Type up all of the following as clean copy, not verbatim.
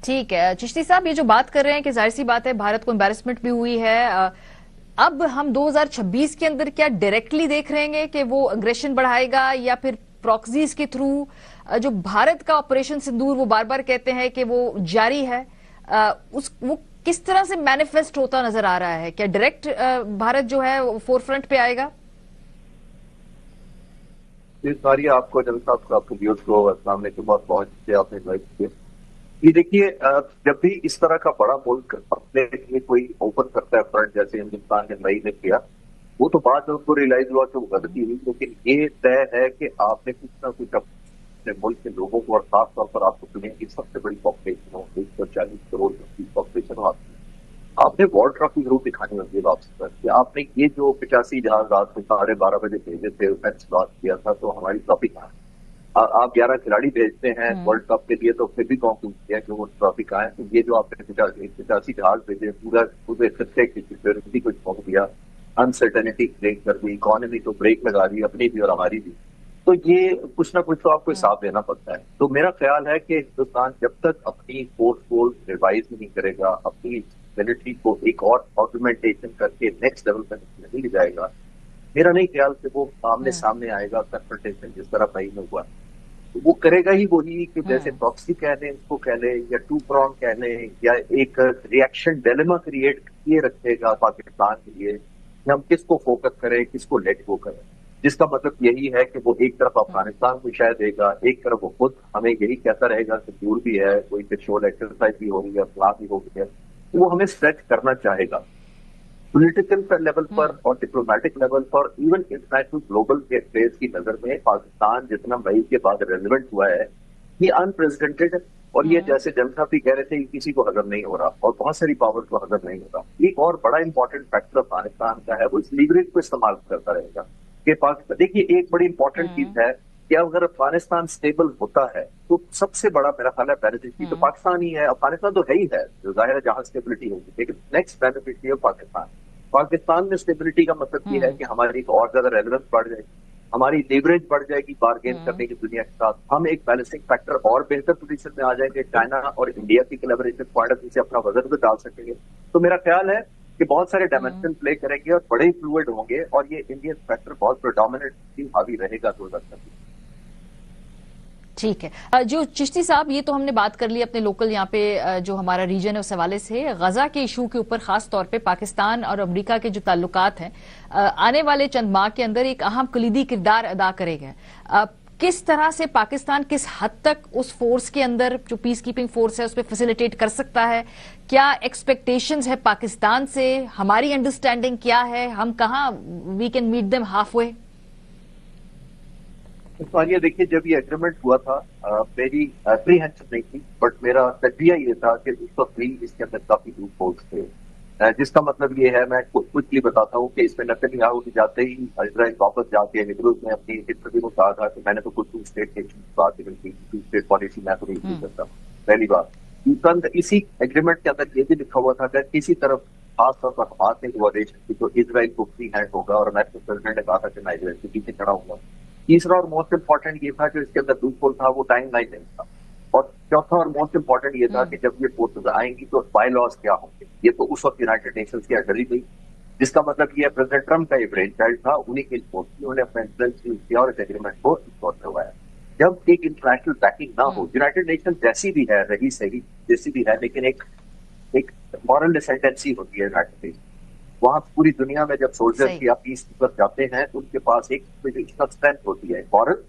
ٹھیک ہے چشتی صاحب، یہ جو بات کر رہے ہیں کہ ظاہر سی بات ہے بھارت کو امبیرسمنٹ بھی ہوئی ہے، اب ہم 2026 کے اندر کیا ڈائریکٹلی دیکھ رہے ہیں کہ وہ اگریشن بڑھائے گا یا پھر پراکسیز کے تھرو جو بھارت کا آپریشن سندور وہ بار بار کہتے ہیں کہ وہ جاری ہے، وہ کس طرح سے مینیفیسٹ ہوتا نظر آ رہا ہے؟ کیا ڈائریکٹ بھارت جو ہے فور فرنٹ پہ آئے گا؟ یہ ساری آپ کو جنرل صاحب کو، آپ کے ویورز کو السلام علیکم، بہت بہت شکریہ آپ نے انوائٹ کیا۔ یہ دیکھیے، جب بھی اس طرح کا بڑا ملک اپنے لیے کوئی اوپن کرتا ہے فرنٹ، جیسے ہندوستان نے مئی میں کیا، وہ تو بعد میں ان کو ریئلائز ہوا کہ وہ غلطی ہوئی، لیکن یہ طے ہے کہ آپ نے کچھ نہ کچھ اپنے ملک کے لوگوں کو، اور خاص طور پر آپ کو دنیا کی سب سے بڑی پاپولیشن ہو 140 کروڑ کی پاپولیشن ہو، آپ نے وارلڈ ٹرافی ضرور دکھانی ہوگی واپس پر کہ آپ نے یہ جو 85 جہاز رات کو 12:30 بجے بھیجے تھے، میچ بات کیا تھا، تو ہماری ٹرافی کہاں ہے؟ آپ 11 کھلاڑی بھیجتے ہیں ورلڈ کپ کے لیے، تو پھر بھی کون پوچھتے ہیں کہ وہ ٹرافی کہاں ہے؟ یہ جو آپ نے 85 جہاز بھیجے، پورے خطے کی سیکورٹی کو چھوڑ دیا، انسرٹنٹی بریک کر دی، اکانومی کو بریک لگا دی، اپنی بھی اور ہماری بھی، تو یہ کچھ نہ کچھ تو آپ کو حساب دینا پڑتا ہے۔ تو میرا خیال ہے کہ ہندوستان جب تک اپنی فورس کو ریوائز نہیں کرے گا، اپنی ملٹری کو ایک اور آگمنٹیشن کر کے نیکسٹ لیول پر نہیں لے جائے گا، میرا نہیں خیال کہ وہ آمنے سامنے آئے گا کنفرنٹیشن جس طرح مئی میں ہوا۔ وہ کرے گا ہی وہی کہ جیسے پراکسی کہہ لیں، اس کو کہہ لیں، یا ٹو پرونگ کہہ لیں، یا ایک ریئیکشن ڈیلیما کریٹ کیے رکھے گا پاکستان کے لیے کہ ہم کس کو فوکس کریں، کس کو لیٹ گو کریں، جس کا مطلب یہی ہے کہ وہ ایک طرف افغانستان کو شاید دے گا، ایک طرف وہ خود ہمیں یہی کہتا رہے گا کہ دور بھی ہے، کوئی پیٹرول ایکسرسائز بھی ہو رہی ہے، فلاح بھی ہو گئی ہے، وہ ہمیں اسٹریچ کرنا چاہے گا پولیٹیکل لیول پر اور ڈپلومیٹک لیول پر، ایون انٹرنیشنل گلوبل کے افیئرز کی نظر میں پاکستان جتنا مئی کے بعد ریلیونٹ ہوا ہے، یہ انپریزیڈنٹڈ ہے، اور یہ جیسے جنرل صاحب بھی کہہ رہے تھے یہ کسی کو ہضم نہیں ہو رہا، اور بہت ساری پاور کو ہضم نہیں ہو رہا۔ ایک اور بڑا امپورٹنٹ فیکٹر افغانستان کا ہے، وہ اس لیوریج کو استعمال کرتا رہے گا کہ پاکستان، دیکھیے ایک بڑی امپورٹنٹ چیز ہے کہ اگر افغانستان اسٹیبل ہوتا ہے تو سب سے بڑا میرا خیال ہے بینیفیشری تو پاکستان ہی ہے، افغانستان تو ہے ہی ہے، ظاہر ہے جہاں اسٹیبلٹی ہوگی، لیکن نیکسٹ بینیفیشری ہے پاکستان میں اسٹیبلٹی کا مطلب یہ ہے کہ ہماری ایک اور زیادہ ریلیونس بڑھ جائے گی، ہماری لیوریج بڑھ جائے گی بارگین کرنے کی دنیا کے ساتھ، ہم ایک بیلنسنگ فیکٹر اور بہتر پوزیشن میں آ جائیں گے، چائنا اور انڈیا کی کولیبریشن پوائنٹ آف ویو سے اپنا وزن بھی ڈال سکیں گے۔ تو میرا خیال ہے کہ بہت سارے ڈائمینشن پلے کریں گے اور بڑے فلوئڈ ہوں گے، اور یہ انڈین فیکٹر بہت پریڈومیننٹ حاوی رہے گا 2026۔ ٹھیک ہے، جو چشتی صاحب یہ تو ہم نے بات کر لی اپنے لوکل یہاں پہ جو ہمارا ریجن ہے اس حوالے سے، غزہ کے ایشو کے اوپر خاص طور پہ پاکستان اور امریکہ کے جو تعلقات ہیں آنے والے چند ماہ کے اندر ایک اہم کلیدی کردار ادا کرے گا۔ کس طرح سے پاکستان کس حد تک اس فورس کے اندر جو پیس کیپنگ فورس ہے اس پہ فیسیلیٹیٹ کر سکتا ہے؟ کیا ایکسپیکٹیشنز ہے پاکستان سے؟ ہماری انڈرسٹینڈنگ کیا ہے؟ ہم کہاں we can meet them halfway? دیکھیے جب یہ ایگریمنٹ ہوا تھا میری اپریہینشن نہیں تھی، بٹ میرا تجزیہ یہ تھا کہ اس وقت بھی اس کے اندر کافی لوپ ہولز تھے، جس کا مطلب یہ ہے، میں کوئکلی بتاتا ہوں کہ اس میں نتن یاہو کی جاتے ہی اسرائیل واپس جا کے ہبروز میں اپنی انٹرویو میں کہا تھا کہ میں نے تو کچھ 2 اسٹیٹ کی بات کی، 2 اسٹیٹ پالیسی میں تو نہیں کرتا پہلی بات۔ اسی ایگریمنٹ کے اندر یہ بھی لکھا ہوا تھا کہ کسی طرف خاص طور پر بات نہیں ہوا ریشن کی تو اسرائیل کو فری ہینڈ ہوگا، اور امریکن پریزیڈنٹ نے کہا تھا کہ میں اسرائیل کے پیچھے کھڑا ہوں گا۔ تیسرا اور موسٹ امپورٹنٹ یہ تھا کہ اس کے اندر لوپ ہول تھا، وہ ٹائم لائن نہیں تھا، اور چوتھا اور موسٹ امپورٹنٹ یہ تھا کہ جب یہ فورسز آئیں گی تو بائی لاز کیا ہوں گے، یہ تو اس وقت یونائٹڈ نیشنز کی اڈری گئی، جس کا مطلب یہ پریزیڈنٹ ٹرمپ کا یہ برین چائلڈ تھا، انہیں کی انہوں نے اپنا انفلوئنس یوز کیا اور اس ایگریمنٹ کو انفلوئنس کروایا۔ جب ایک انٹرنیشنل بیکنگ نہ ہو، یونائٹڈ نیشن جیسی بھی ہے رہی صحیح جیسی بھی ہے، لیکن ایک مورل ڈسینڈنسی ہوتی ہے یونائٹڈ نیشن، وہاں پوری دنیا میں جب سولجرز یا پیس کیپر جاتے ہیں ان کے پاس ایک اسٹرینتھ ہوتی ہے، مورل،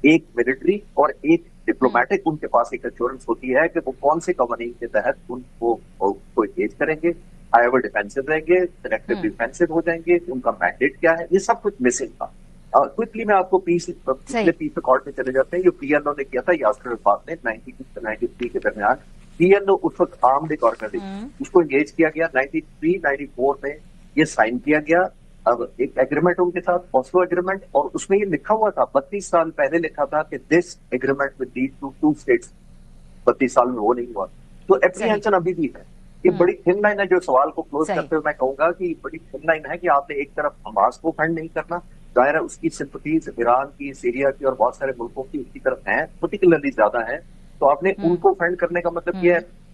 ایک ملٹری اور ایک ڈپلومیٹک، ان کے پاس ایک ایشورنس ہوتی ہے کہ وہ کون سے قوانین کے تحت ان کو انگیج کریں گے، ہائی ایور ڈیفینسو رہیں گے، سلیکٹو ڈیفینسو ہو جائیں گے، ان کا مینڈیٹ کیا ہے، یہ سب کچھ مسنگ تھا۔ کوئکلی میں آپ کو پیس ریکارڈ میں چلے جاتے ہیں، جو پی ایل او نے کیا تھا یاسر عرفات نے 92 سے 93 کے درمیان، پی ایل او اس وقت آرمڈ ایک آرگنائزیشن، اس کو انگیج کیا گیا 93-94 میں، یہ سائن کیا گیا اب ایک ایگریمنٹ ان کے ساتھ، اوسلو ایگریمنٹ، اور اس میں یہ لکھا ہوا تھا 32 سال پہلے لکھا تھا کہ this agreement will lead to 2 states, 32 سال میں وہ نہیں ہوا، تو اپریہینشن ابھی بھی ہے۔ یہ بڑی تھن لائن ہے، جو سوال کو کلوز کرتے ہوئے میں کہوں گا کہ بڑی تھن لائن ہے کہ آپ نے ایک طرف حماس کو فنڈ نہیں کرنا، ظاہر ہے اس کی سمپتیز ایران کی، سیریا کی اور بہت سارے ملکوں کی اس کی طرف ہیں، پرٹیکولرلی زیادہ ہیں، تو آپ نے ان کو فنڈ کرنے کا مطلب یہ ہے